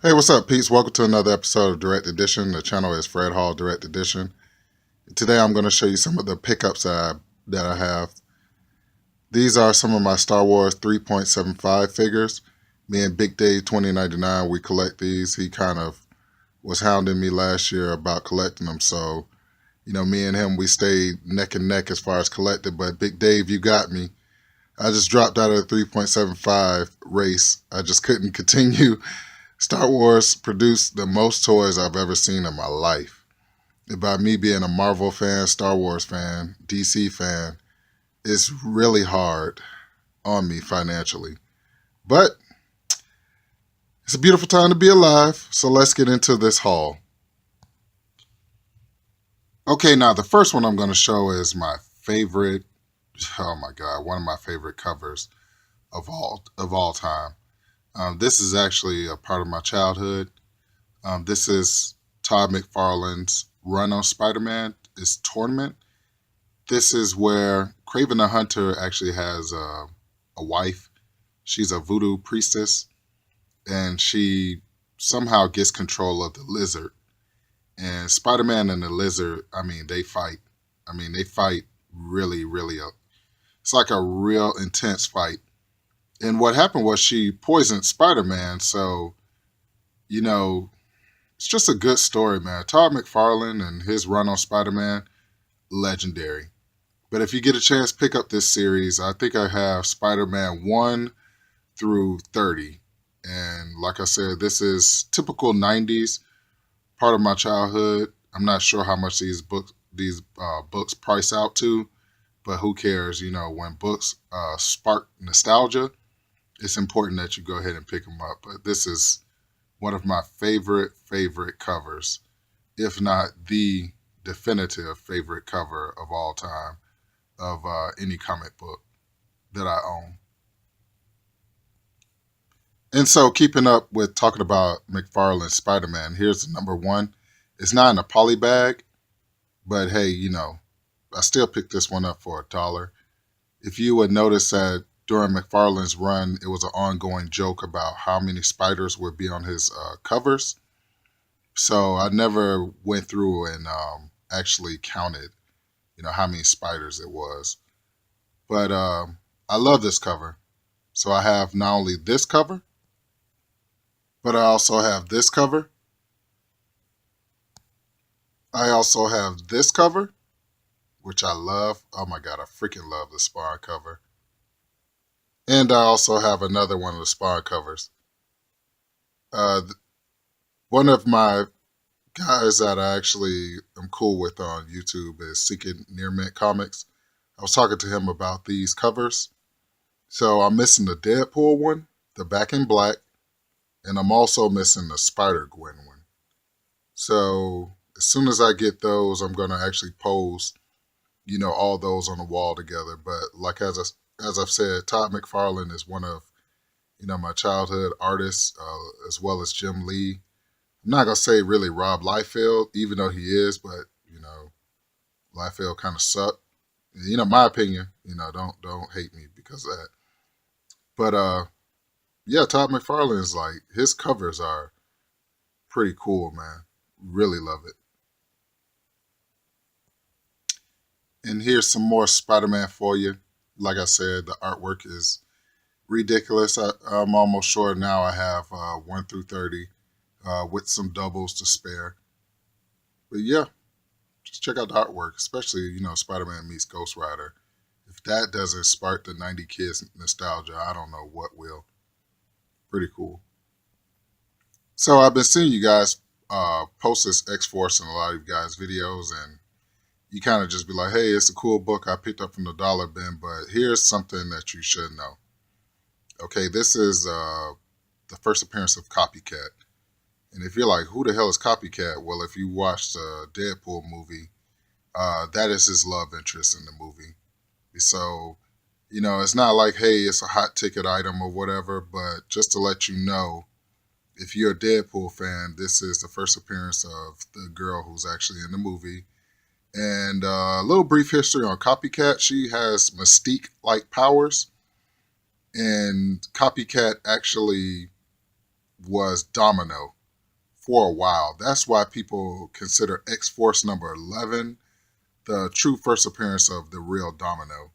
Hey, what's up, peeps? Welcome to another episode of Direct Edition. The channel is Fred Hall Direct Edition. Today, I'm going to show you some of the pickups that I have. These are some of my Star Wars 3.75 figures. Me and Big Dave 2099, we collect these. He kind of was hounding me last year about collecting them. So, me and him, we stayed neck and neck as far as collecting. But Big Dave, you got me. I just dropped out of the 3.75 race. I just couldn't continue. Star Wars produced the most toys I've ever seen in my life. By me being a Marvel fan, Star Wars fan, DC fan, it's really hard on me financially. But it's a beautiful time to be alive, so let's get into this haul. Okay, now the first one I'm going to show is my favorite, oh my God, one of my favorite covers of all time. This is actually a part of my childhood. This is Todd McFarlane's run on Spider-Man. It's Tournament. This is where Kraven the Hunter actually has a wife. She's a voodoo priestess, and she somehow gets control of the lizard. And Spider-Man and the lizard, they fight. They fight really, really. It's like a real intense fight. And what happened was she poisoned Spider-Man. So, it's just a good story, man. Todd McFarlane and his run on Spider-Man, legendary. But if you get a chance, pick up this series. I think I have Spider-Man 1 through 30. And like I said, this is typical 90s, part of my childhood. I'm not sure how much these books price out to, but who cares? When books spark nostalgia, it's important that you go ahead and pick them up. But this is one of my favorite covers, if not the definitive favorite cover of all time of any comic book that I own. And so keeping up with talking about McFarlane's Spider-Man, here's the number one. It's not in a poly bag, but hey, I still picked this one up for $1. If you would notice that during McFarlane's run, it was an ongoing joke about how many spiders would be on his covers. So I never went through and actually counted, how many spiders it was. But I love this cover. So I have not only this cover, but I also have this cover. I also have this cover, which I love. Oh my God, I freaking love the Spawn cover. And I also have another one of the Spawn covers. One of my guys that I actually am cool with on YouTube is Seeking Near Mint Comics. I was talking to him about these covers. So I'm missing the Deadpool one, the Back in Black, and I'm also missing the Spider-Gwen one. So as soon as I get those, I'm going to actually pose, all those on the wall together. But like as I've said, Todd McFarlane is one of, my childhood artists, as well as Jim Lee. I'm not going to say really Rob Liefeld, even though he is, but, Liefeld kind of sucked. My opinion, don't hate me because of that. But, yeah, Todd McFarlane is his covers are pretty cool, man. Really love it. And here's some more Spider-Man for you. Like I said, the artwork is ridiculous. I'm almost sure now I have 1 through 30 with some doubles to spare. But yeah, just check out the artwork, especially, Spider-Man meets Ghost Rider. If that doesn't spark the 90 kids nostalgia, I don't know what will. Pretty cool. So I've been seeing you guys post this X-Force in a lot of you guys' videos, and you kind of just be like, hey, it's a cool book I picked up from the dollar bin, but here's something that you should know. Okay, this is the first appearance of Copycat. And if you're like, who the hell is Copycat? Well, if you watched the Deadpool movie, that is his love interest in the movie. So, it's not like, hey, it's a hot ticket item or whatever, but just to let you know, if you're a Deadpool fan, this is the first appearance of the girl who's actually in the movie. And a little brief history on Copycat. She has Mystique-like powers. And Copycat actually was Domino for a while. That's why people consider X Force number 11 the true first appearance of the real Domino.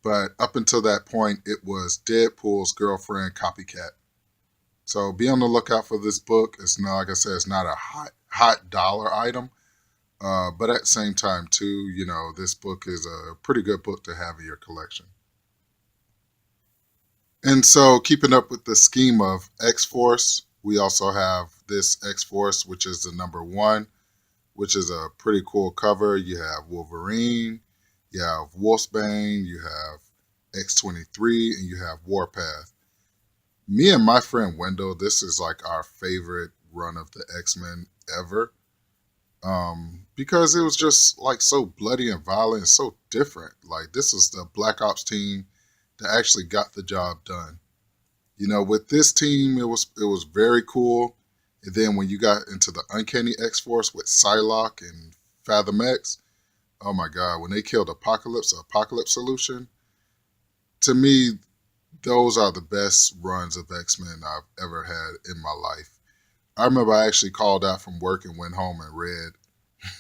But up until that point, it was Deadpool's girlfriend copycat. So be on the lookout for this book. It's not, like I said, it's not a hot dollar item. But at the same time, too, this book is a pretty good book to have in your collection. And so, keeping up with the scheme of X Force, we also have this X Force, which is the number one, which is a pretty cool cover. You have Wolverine, you have Wolfsbane, you have X-23, and you have Warpath. Me and my friend Wendell, this is like our favorite run of the X-Men ever. Because it was just like so bloody and violent and so different. Like this was the Black Ops team that actually got the job done. With this team, it was very cool. And then when you got into the Uncanny X Force with Psylocke and Fathom X, oh my God, when they killed Apocalypse Solution, to me, those are the best runs of X-Men I've ever had in my life. I remember I actually called out from work and went home and read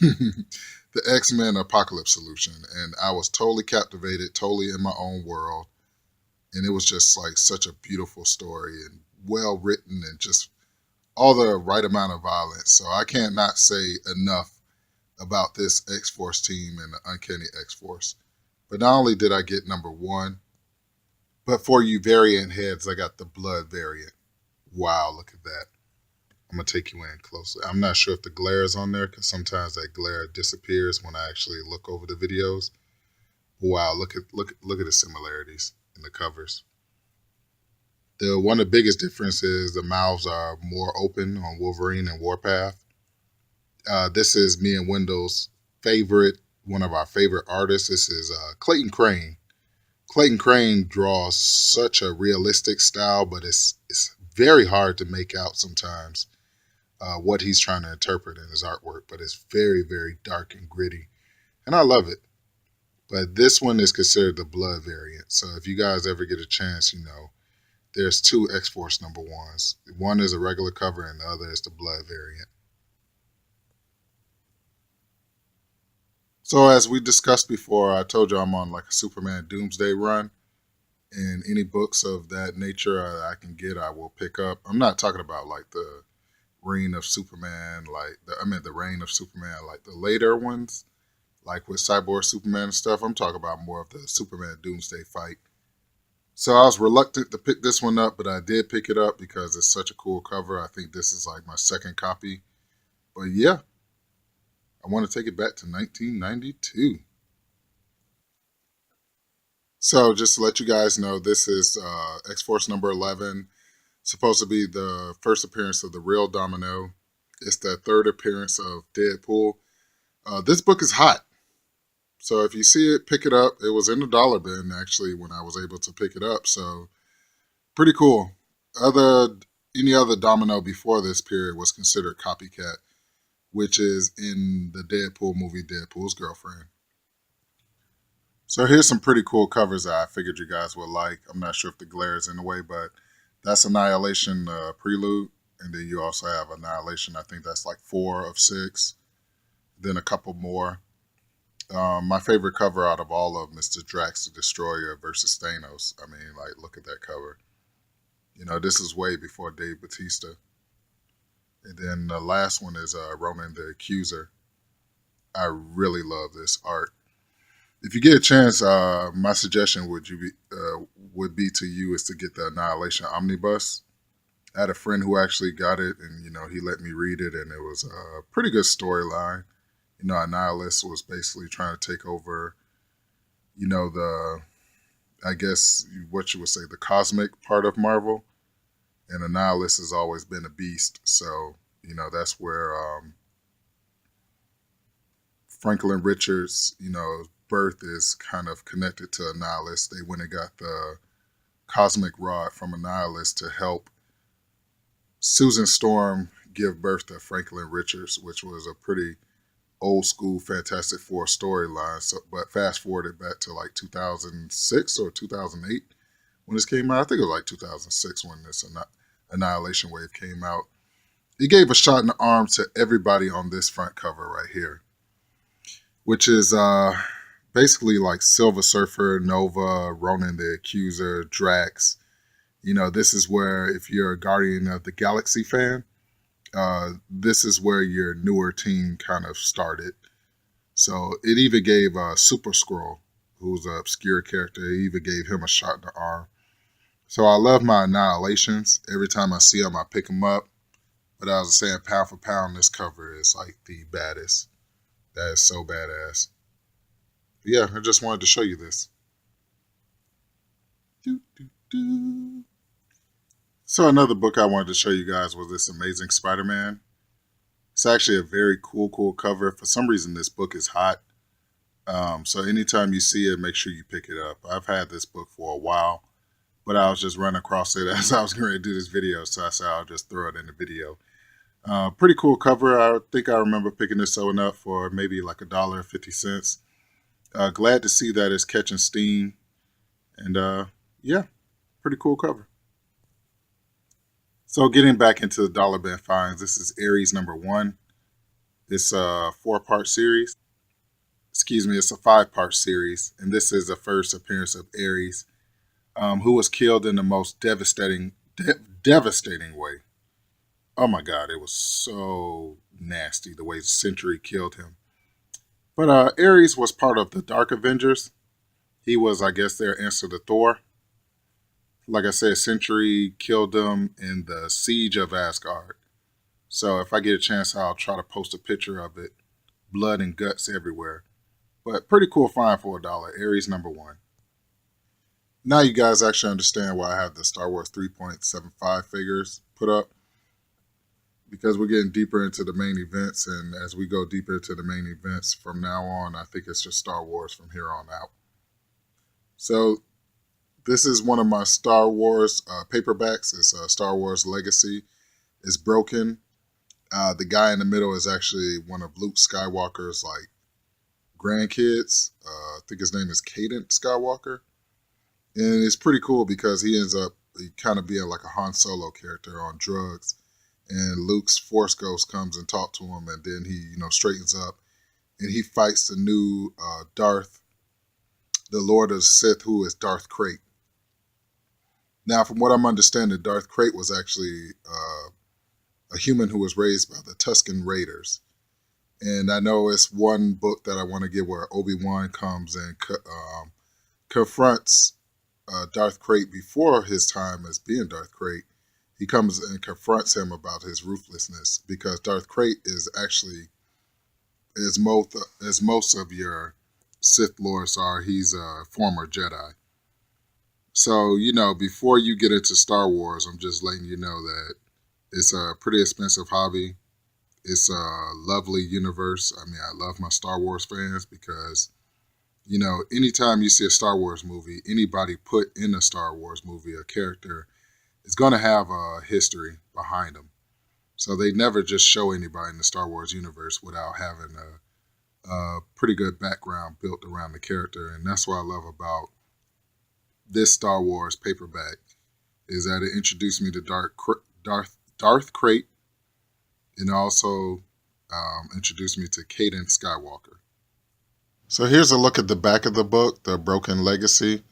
the X-Men Apocalypse Solution, and I was totally captivated, totally in my own world, and it was just like such a beautiful story and well written and just all the right amount of violence. So I can't not say enough about this X-Force team and the Uncanny X-Force. But not only did I get number one, but for you variant heads, I got the blood variant. Wow, look at that. I'm gonna take you in closely. I'm not sure if the glare is on there because sometimes that glare disappears when I actually look over the videos. Wow, look at the similarities in the covers. The one of the biggest differences is the mouths are more open on Wolverine and Warpath. This is me and Wendell's favorite, one of our favorite artists. This is Clayton Crane. Clayton Crane draws such a realistic style, but it's very hard to make out sometimes what he's trying to interpret in his artwork. But it's very, very dark and gritty, and I love it. But this one is considered the blood variant. So if you guys ever get a chance, there's two X-Force number ones. One is a regular cover, and the other is the blood variant. So as we discussed before, I told you I'm on like a Superman Doomsday run, and any books of that nature I can get, I will pick up. I'm not talking about like the Reign of Superman, the Reign of Superman, like the later ones, like with Cyborg Superman and stuff. I'm talking about more of the Superman Doomsday fight. So I was reluctant to pick this one up, but I did pick it up because it's such a cool cover. I think this is like my second copy. But yeah, I want to take it back to 1992. So just to let you guys know, this is X-Force number 11. Supposed to be the first appearance of the real Domino. It's the third appearance of Deadpool. This book is hot. So if you see it, pick it up. It was in the dollar bin, actually, when I was able to pick it up. So pretty cool. Any other Domino before this period was considered copycat, which is in the Deadpool movie, Deadpool's Girlfriend. So here's some pretty cool covers that I figured you guys would like. I'm not sure if the glare is in the way, but that's Annihilation Prelude. And then you also have Annihilation. I think that's like 4 of 6. Then a couple more. My favorite cover out of all of them is the Drax the Destroyer versus Thanos. I mean, like, look at that cover. This is way before Dave Bautista. And then the last one is Ronan the Accuser. I really love this art. If you get a chance, my suggestion would be to you is to get the Annihilation Omnibus. I had a friend who actually got it, and he let me read it, and it was a pretty good storyline. Annihilus was basically trying to take over, I guess what you would say, the cosmic part of Marvel, and Annihilus has always been a beast. So that's where Franklin Richards, birth is kind of connected to Annihilus. They went and got the cosmic rod from Annihilus to help Susan Storm give birth to Franklin Richards, which was a pretty old school Fantastic Four storyline. So, but fast forwarded back to like 2006 or 2008 when this came out. I think it was like 2006 when this Annihilation Wave came out. He gave a shot in the arm to everybody on this front cover right here, which is basically like Silver Surfer, Nova, Ronan the Accuser, Drax. You know, this is where, if you're a Guardian of the Galaxy fan, this is where your newer team kind of started. So it even gave Super Skrull, who's an obscure character, it even gave him a shot in the arm. So I love my Annihilations. Every time I see them, I pick them up. But I was saying, pound for pound, this cover is like the baddest. That is so badass. But yeah, I just wanted to show you this. Doo, doo, doo. So another book I wanted to show you guys was this Amazing Spider-Man. It's actually a very cool cover. For some reason, this book is hot. So anytime you see it, make sure you pick it up. I've had this book for a while, but I was just running across it as I was going to do this video. So I said I'll just throw it in the video. Pretty cool cover. I think I remember picking this one up for maybe like $1.50. Glad to see that it's catching steam. And yeah, pretty cool cover. So getting back into the dollar bin finds, this is Ares #1. It's a 4-part series. Excuse me, it's a 5-part series. And this is the first appearance of Ares, who was killed in the most devastating way. Oh my God, it was so nasty the way Sentry killed him. But Ares was part of the Dark Avengers. He was, I guess, their answer to Thor. Like I said, Sentry killed him in the Siege of Asgard. So if I get a chance, I'll try to post a picture of it. Blood and guts everywhere. But pretty cool find for $1. Ares #1. Now you guys actually understand why I have the Star Wars 3.75 figures put up. Because we're getting deeper into the main events. And as we go deeper into the main events from now on, I think it's just Star Wars from here on out. So this is one of my Star Wars paperbacks. It's Star Wars Legacy. It's broken. The guy in the middle is actually one of Luke Skywalker's like grandkids. I think his name is Caden Skywalker. And it's pretty cool because he ends up kind of being like a Han Solo character on drugs. And Luke's Force Ghost comes and talks to him, and then he, straightens up. And he fights the new Darth, the Lord of the Sith, who is Darth Krayt. Now, from what I'm understanding, Darth Krayt was actually a human who was raised by the Tusken Raiders. And I know it's one book that I want to get where Obi-Wan comes and confronts Darth Krayt before his time as being Darth Krayt. He comes and confronts him about his ruthlessness, because Darth Krayt is actually, as most of your Sith lords are, he's a former Jedi. So, before you get into Star Wars, I'm just letting you know that it's a pretty expensive hobby. It's a lovely universe. I mean, I love my Star Wars fans because, anytime you see a Star Wars movie, anybody put in a Star Wars movie, a character, is going to have a history behind them. So they never just show anybody in the Star Wars universe without having a pretty good background built around the character. And that's what I love about this Star Wars paperback, is that it introduced me to Darth Krayt, and also introduced me to Caden Skywalker. So here's a look at the back of the book, The Broken Legacy.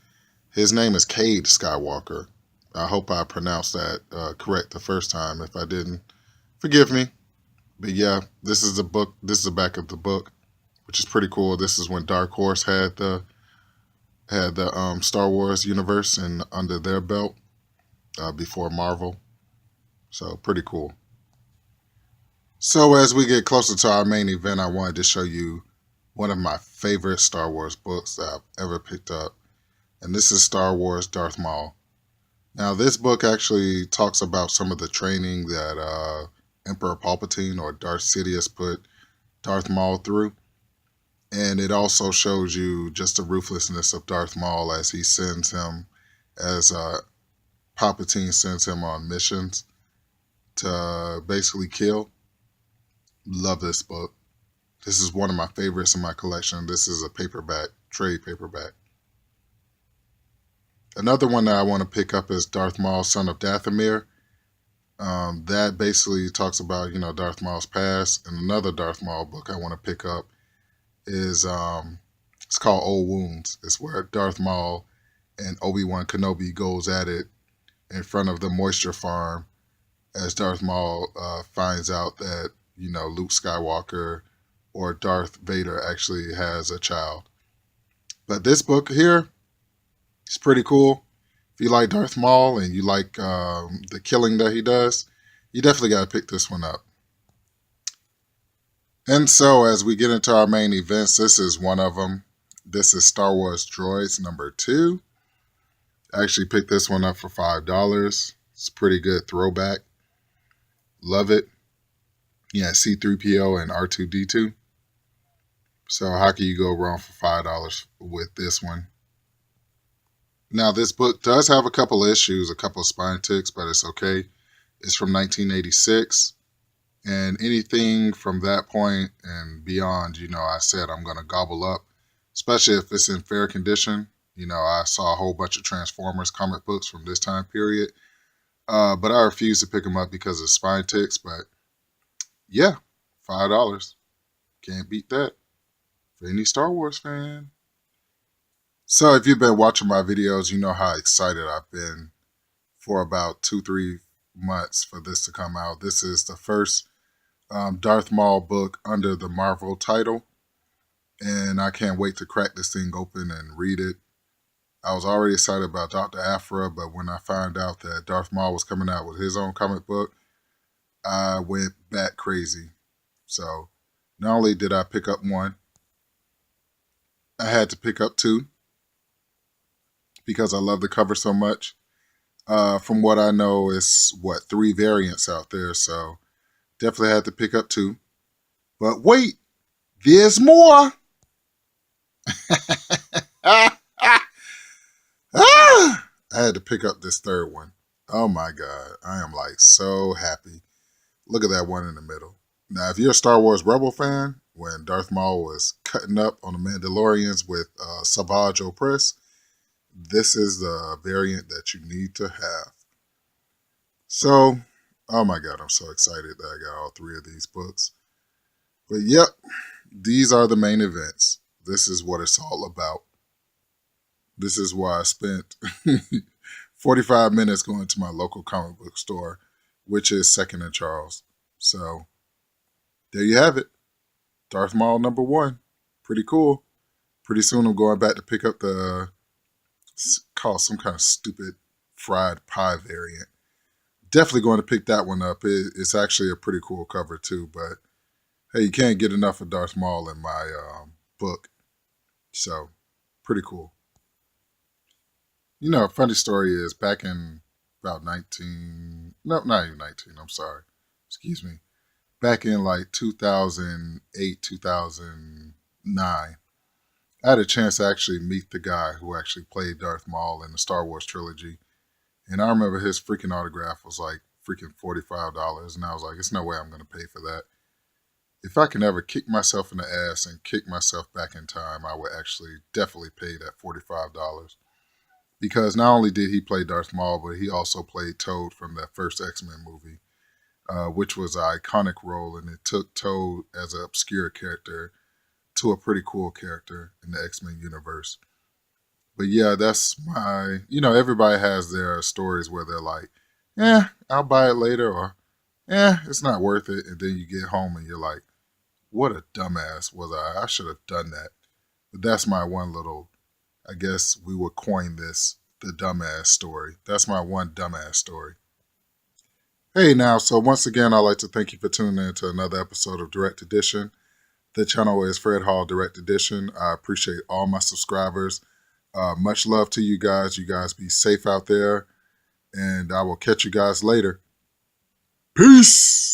His name is Cade Skywalker. I hope I pronounced that correct the first time. If I didn't, forgive me. But yeah, this is the book. This is the back of the book, which is pretty cool. This is when Dark Horse had the Star Wars universe and under their belt before Marvel. So pretty cool. So as we get closer to our main event, I wanted to show you one of my favorite Star Wars books that I've ever picked up. And this is Star Wars Darth Maul. Now, this book actually talks about some of the training that Emperor Palpatine or Darth Sidious put Darth Maul through. And it also shows you just the ruthlessness of Darth Maul as he sends him, as Palpatine sends him on missions to basically kill. Love this book. This is one of my favorites in my collection. This is a paperback, trade paperback. Another one that I want to pick up is Darth Maul, Son of Dathomir. That basically talks about, Darth Maul's past. And another Darth Maul book I want to pick up is it's called Old Wounds. It's where Darth Maul and Obi-Wan Kenobi goes at it in front of the moisture farm as Darth Maul finds out that, Luke Skywalker or Darth Vader actually has a child. But this book here is pretty cool. If you like Darth Maul and you like the killing that he does, you definitely got to pick this one up. And so as we get into our main events, this is one of them. This is Star Wars Droids number 2. I actually picked this one up for $5. It's a pretty good throwback. Love it. Yeah, C-3PO and R2-D2. So how can you go wrong for $5 with this one? Now, this book does have a couple issues, a couple of spine ticks, but it's okay. It's from 1986. And anything from that point and beyond, I said I'm going to gobble up, especially if it's in fair condition. I saw a whole bunch of Transformers comic books from this time period. But I refuse to pick them up because of spine ticks. But yeah, $5. Can't beat that for any Star Wars fan. So if you've been watching my videos, you know how excited I've been for about 2-3 months for this to come out. This is the first Darth Maul book under the Marvel title. And I can't wait to crack this thing open and read it. I was already excited about Dr. Aphra, but when I found out that Darth Maul was coming out with his own comic book, I went bat crazy. So not only did I pick up one, I had to pick up 2 because I love the cover so much. From what I know, it's 3 variants out there, so definitely had to pick up 2. But wait, there's more. I had to pick up this 3rd one. Oh my God, I am so happy. Look at that one in the middle. Now, if you're a Star Wars Rebel fan, when Darth Maul was cutting up on the Mandalorians with Savage Opress, this is the variant that you need to have. So, oh my God, I'm so excited that I got all 3 of these books. But yep, these are the main events. This is what it's all about. This is why I spent 45 minutes going to my local comic book store, which is 2nd and Charles. So, there you have it. Darth Maul number 1. Pretty cool. Pretty soon I'm going back to pick up the, called some kind of stupid fried pie variant. Definitely going to pick that one up. It's actually a pretty cool cover too, but hey, you can't get enough of Darth Maul in my book. So, pretty cool. Funny story is back in about not even 19, I'm sorry. Excuse me. Back in 2008, 2009, I had a chance to actually meet the guy who actually played Darth Maul in the Star Wars trilogy. And I remember his freaking autograph was freaking $45. And I was like, there's no way I'm going to pay for that. If I can ever kick myself in the ass and kick myself back in time, I would actually definitely pay that $45. Because not only did he play Darth Maul, but he also played Toad from that first X-Men movie, which was an iconic role. And it took Toad as an obscure character to a pretty cool character in the X-Men universe. But yeah, that's my, everybody has their stories where they're like, I'll buy it later, or it's not worth it. And then you get home and you're like, what a dumbass was I? I should have done that. But that's my one little, I guess we would coin this, the dumbass story. That's my one dumbass story. Hey now, so once again, I'd like to thank you for tuning in to another episode of Direct Edition. The channel is Fred Hall Direct Edition. I appreciate all my subscribers. Much love to you guys. You guys be safe out there. And I will catch you guys later. Peace.